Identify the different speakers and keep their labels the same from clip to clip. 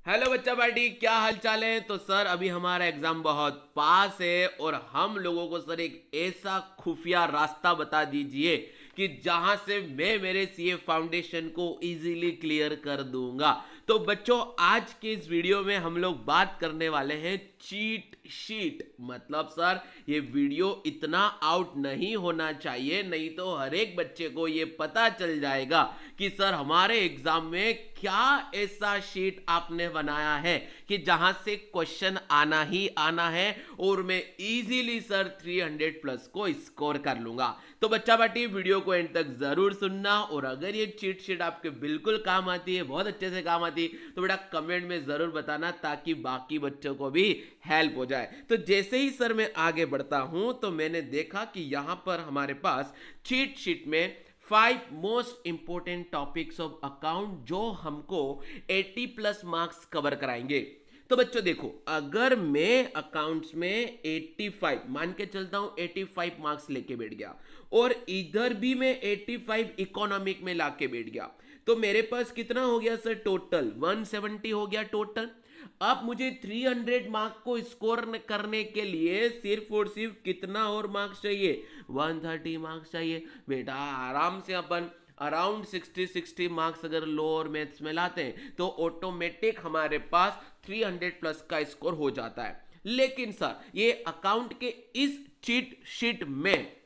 Speaker 1: Hello बच्चा party, क्या हाल चाल है। तो सर अभी हमारा एग्जाम बहुत पास है और हम लोगों को सर एक ऐसा खुफिया रास्ता बता दीजिए कि जहां से मैं मेरे सीए फाउंडेशन को इजीली क्लियर कर दूंगा। तो बच्चों, आज के इस वीडियो में हम लोग बात करने वाले हैं चीट शीट। मतलब सर ये वीडियो इतना आउट नहीं होना चाहिए, नहीं तो हर एक बच्चे को ये पता चल जाएगा कि सर हमारे एग्जाम में क्या ऐसा शीट आपने बनाया है कि जहां से क्वेश्चन आना ही आना है और मैं इजीली सर 300 प्लस को स्कोर कर लूंगा। तो बच्चा बाटी, वीडियो को एंड तक जरूर सुनना और अगर ये चीट शीट आपके बिल्कुल काम आती है, बहुत अच्छे से काम आती है, तो बेटा कमेंट में जरूर बताना ताकि बाकी बच्चों को भी हेल्प हो जाए। तो जैसे ही सर मैं आगे बढ़ता हूं तो मैंने देखा कि यहां पर हमारे पास चीट शीट में 5 most important topics of account जो हमको 80 प्लस मार्क्स कवर कराएंगे। तो बच्चों देखो, अगर मैं अकाउंट्स में 85 मान के चलता हूं, 85 मार्क्स लेके बैठ गया और इधर भी मैं 85 इकोनॉमिक में लाके बैठ गया, तो मेरे पास कितना हो गया सर? टोटल 170 हो गया टोटल। अब मुझे 300 मार्क को स्कोर करने के लिए सिर्फ और सिर्फ कितना और मार्क्स चाहिए? 130 मार्क्स चाहिए। बेटा आराम से अपन अराउंड 60 मार्क्स अगर लोअर मैथ्स में लाते हैं तो ऑटोमेटिक हमारे पास 300 प्लस का स्कोर हो जाता है। लेकिन सर ये अकाउंट के इस चीट शीट में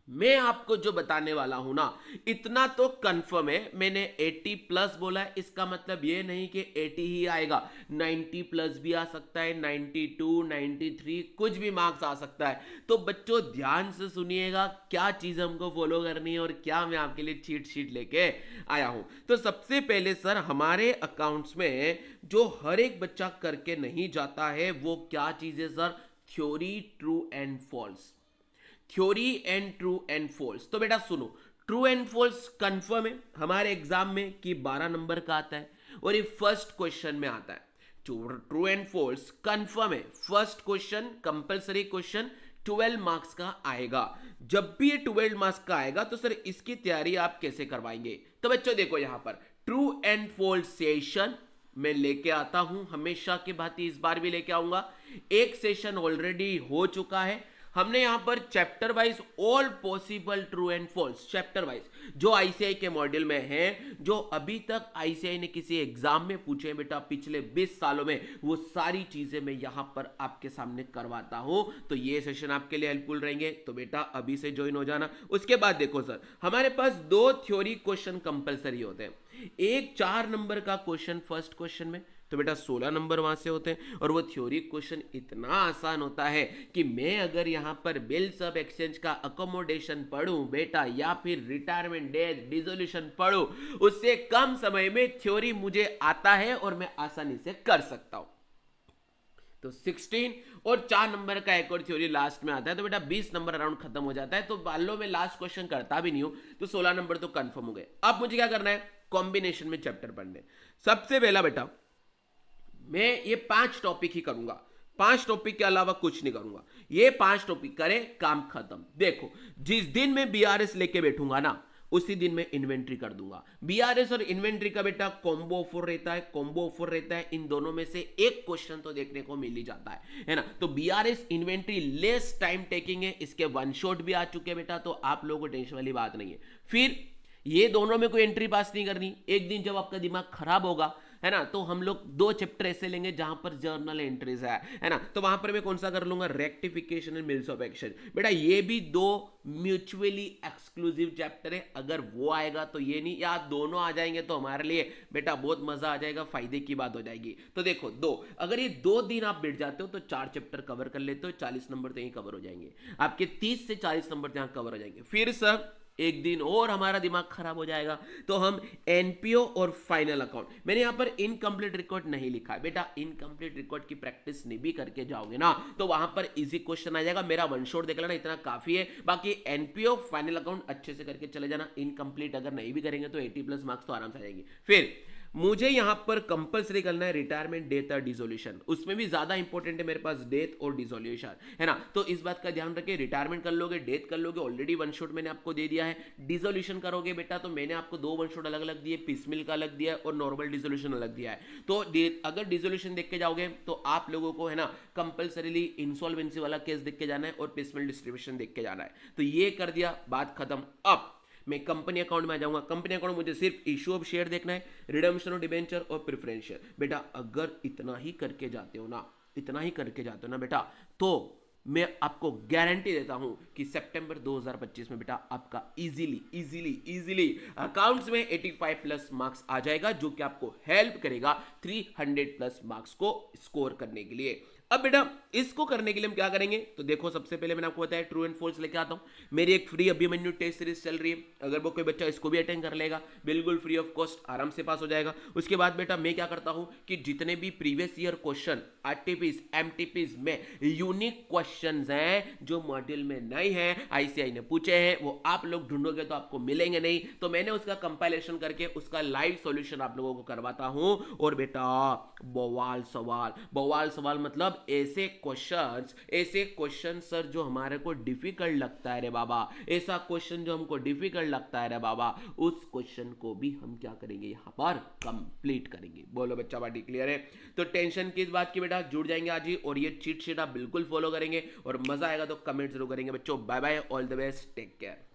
Speaker 1: मैं आपको जो बताने वाला हूं ना, इतना तो कंफर्म है, मैंने 80 प्लस बोला है, इसका मतलब ये नहीं कि 80 ही आएगा, 90 प्लस भी आ सकता है, 92 93 कुछ भी मार्क्स आ सकता है। तो बच्चों ध्यान से सुनिएगा क्या चीज हमको फॉलो करनी है और क्या मैं आपके लिए चीट शीट लेके आया हूं। तो सबसे पहले सर हमारे अकाउंट्स में जो हर एक बच्चा करके नहीं जाता है वो क्या चीज है sir? Theory true and false. Theory and true and false. तो बेटा सुनो, ट्रू एंड फॉल्स कंफर्म है हमारे एग्जाम में कि 12 नंबर का आता है और ये फर्स्ट क्वेश्चन में आता है। ट्रू एंड फॉल्स कंफर्म है, first question compulsory question 12 marks का आएगा। जब भी ये 12 मार्क्स का आएगा तो सर इसकी तैयारी आप कैसे करवाएंगे? तो बच्चों देखो, यहां पर ट्रू एंड फॉल्स सेशन मैं लेके आता हूं, हमेशा की भांति इस बार भी लेके आऊंगा। एक सेशन ऑलरेडी हो चुका है, हमने यहां पर chapter wise all possible true and false chapter wise जो आईसीआई के मॉड्यूल में है, जो अभी तक आईसीआई ने किसी एग्जाम में पूछे हैं बेटा पिछले 20 सालों में, वो सारी चीजें मैं यहां पर आपके सामने करवाता हूं। तो ये सेशन आपके लिए हेल्पफुल रहेंगे, तो बेटा अभी से ज्वाइन हो जाना। उसके बाद देखो सर, हमारे पास 2 थ्योरी क्वेश्चन कंपलसरी होते हैं। एक 4 नंबर का क्वेश्चन फर्स्ट क्वेश्चन में, तो बेटा 16 नंबर वहां से होते हैं और वो थ्योरी क्वेश्चन इतना आसान होता है कि मैं अगर यहां पर बिल्स ऑफ एक्सचेंज का अकोमोडेशन पढ़ूं बेटा या फिर रिटायरमेंट डेथ डिसोल्यूशन पढ़ूं, उससे कम समय में थ्योरी मुझे आता है और मैं आसानी से कर सकता हूं। तो 16 और 4 नंबर का एक और थ्योरी लास्ट में आता है, तो बेटा 20 नंबर अराउंड खत्म हो जाता है। तो मान लो मैं लास्ट क्वेश्चन करता भी नहीं हूं तो 16 नंबर तो कंफर्म हो गए। अब मुझे क्या करना है? कॉम्बिनेशन में चैप्टर पढ़ने। सबसे पहला बेटा मैं ये 5 टॉपिक ही करूंगा, 5 टॉपिक के अलावा कुछ नहीं करूंगा। ये 5 टॉपिक करें, काम खत्म। देखो, जिस दिन मैं बीआरएस लेके बैठूंगा ना उसी दिन मैं इन्वेंट्री कर दूंगा। बीआरएस और इन्वेंट्री का बेटा कॉम्बो ऑफर रहता है, कॉम्बो ऑफर रहता है, इन दोनों में से एक क्वेश्चन तो देखने को मिल ही जाता है ना। तो BRS inventory less time taking है, इसके वन शॉट भी आ चुके हैं बेटा, तो आप लोगों को टेंशन वाली बात नहीं है। फिर ये दोनों में कोई एंट्री पास नहीं करनी। एक दिन जब आपका दिमाग खराब होगा, है ना, तो हम लोग 2 चैप्टर ऐसे लेंगे जहां पर जर्नल एंट्रीज है ना, तो वहां पर मैं कौन सा कर लूंगा? Rectification and mills of action. बेटा ये भी 2 म्यूचुअली एक्सक्लूसिव चैप्टर है, अगर वो आएगा तो ये नहीं, या दोनों आ जाएंगे तो हमारे लिए बेटा बहुत मजा आ जाएगा, फायदे की बात हो जाएगी। तो देखो 2, अगर ये 2 दिन आप बैठ जाते हो तो 4 चैप्टर कवर कर लेते हो, 40 नंबर तो यहीं कवर हो जाएंगे आपके, 30 से 40 नंबर यहां कवर हो जाएंगे। फिर सर एक दिन और हमारा दिमाग खराब हो जाएगा तो हम एनपीओ और फाइनल अकाउंट, मैंने यहां पर इनकम्प्लीट रिकॉर्ड नहीं लिखा है बेटा, इनकम्प्लीट रिकॉर्ड की प्रैक्टिस नहीं भी करके जाओगे ना तो वहां पर इजी क्वेश्चन आ जाएगा। मेरा वन शॉट देख लेना, इतना काफी है। बाकी एनपीओ फाइनल अकाउंट अच्छे से करके चले जाना, इनकम्प्लीट अगर नहीं भी करेंगे तो 80 प्लस मार्क्स तो आराम से आ जाएंगे। फिर मुझे यहां पर कंपलसरी करना है रिटायरमेंट, डेथ और डिसोल्यूशन। उसमें भी ज्यादा इंपॉर्टेंट है मेरे पास डेथ और डिसोल्यूशन, है ना। तो इस बात का ध्यान रखिए, रिटायरमेंट कर लोगे, डेथ कर लोगे, ऑलरेडी वन शॉट मैंने आपको दे दिया है। डिसोल्यूशन करोगे बेटा तो मैंने आपको दो वन शॉट अलग अलग दिए, पिसमिल का अलग दिया है और नॉर्मल डिसोल्यूशन अलग दिया है। तो अगर डिसोल्यूशन देख के जाओगे तो आप लोगों को, है ना, कंपलसरीली इंसॉल्वेंसी वाला केस देख के जाना है और पिसमिल डिस्ट्रीब्यूशन देख के जाना है। तो ये कर दिया, बात खत्म। अब मैं कंपनी अकाउंट में आ जाऊंगा। कंपनी अकाउंट मुझे सिर्फ इशू ऑफ शेयर देखना है, रिडम्पशन ऑफ डिबेंचर और प्रेफरेंस शेयर। बेटा अगर इतना ही करके जाते हो ना, इतना ही करके जाते हो ना बेटा, तो मैं आपको गारंटी देता हूं कि सितंबर 2025 में बेटा आपका इजीली इजीली इजीली अकाउंट्स में 85 प्लस मार्क्स आ जाएगा, जो कि आपको हेल्प करेगा 300 प्लस मार्क्स को स्कोर करने के लिए। अब बेटा इसको करने के लिए हम क्या करेंगे, तो देखो सबसे पहले मैंने आपको बताया ट्रू एंड फॉल्स लेके आता हूं। मेरी एक फ्री अभिमन्यु टेस्ट सीरीज चल रही है, अगर वो कोई बच्चा इसको भी अटेंड कर लेगा बिल्कुल फ्री ऑफ कॉस्ट, आराम से पास हो जाएगा। उसके बाद बेटा मैं क्या करता हूं कि जितने भी प्रीवियस ईयर क्वेश्चन आरटीपीज एमटीपीज में यूनिक क्वेश्चंस हैं जो मॉड्यूल में नहीं है, आईसीआई ने पूछे हैं, वो आप लोग ढूंढोगे तो आपको मिलेंगे नहीं, तो मैंने उसका कंपाइलेशन करके उसका लाइव सॉल्यूशन आप लोगों को करवाता हूं। और बेटा बवाल सवाल, बवाल सवाल मतलब ऐसे क्वेश्चन सर जो हमारे को डिफिकल्ट लगता है रे बाबा, ऐसा क्वेश्चन जो हमको डिफिकल्ट लगता है रे बाबा, उस क्वेश्चन को भी हम क्या करेंगे यहां पर कंप्लीट करेंगे। बोलो बच्चा बाटी क्लियर है? तो टेंशन किस बात की बेटा, जुड़ जाएंगे आज ही और ये चीट शीट आप बिल्कुल फॉलो करेंगे और मजा आएगा तो कमेंट जरूर करेंगे बच्चों। Bye bye, all the best, take care.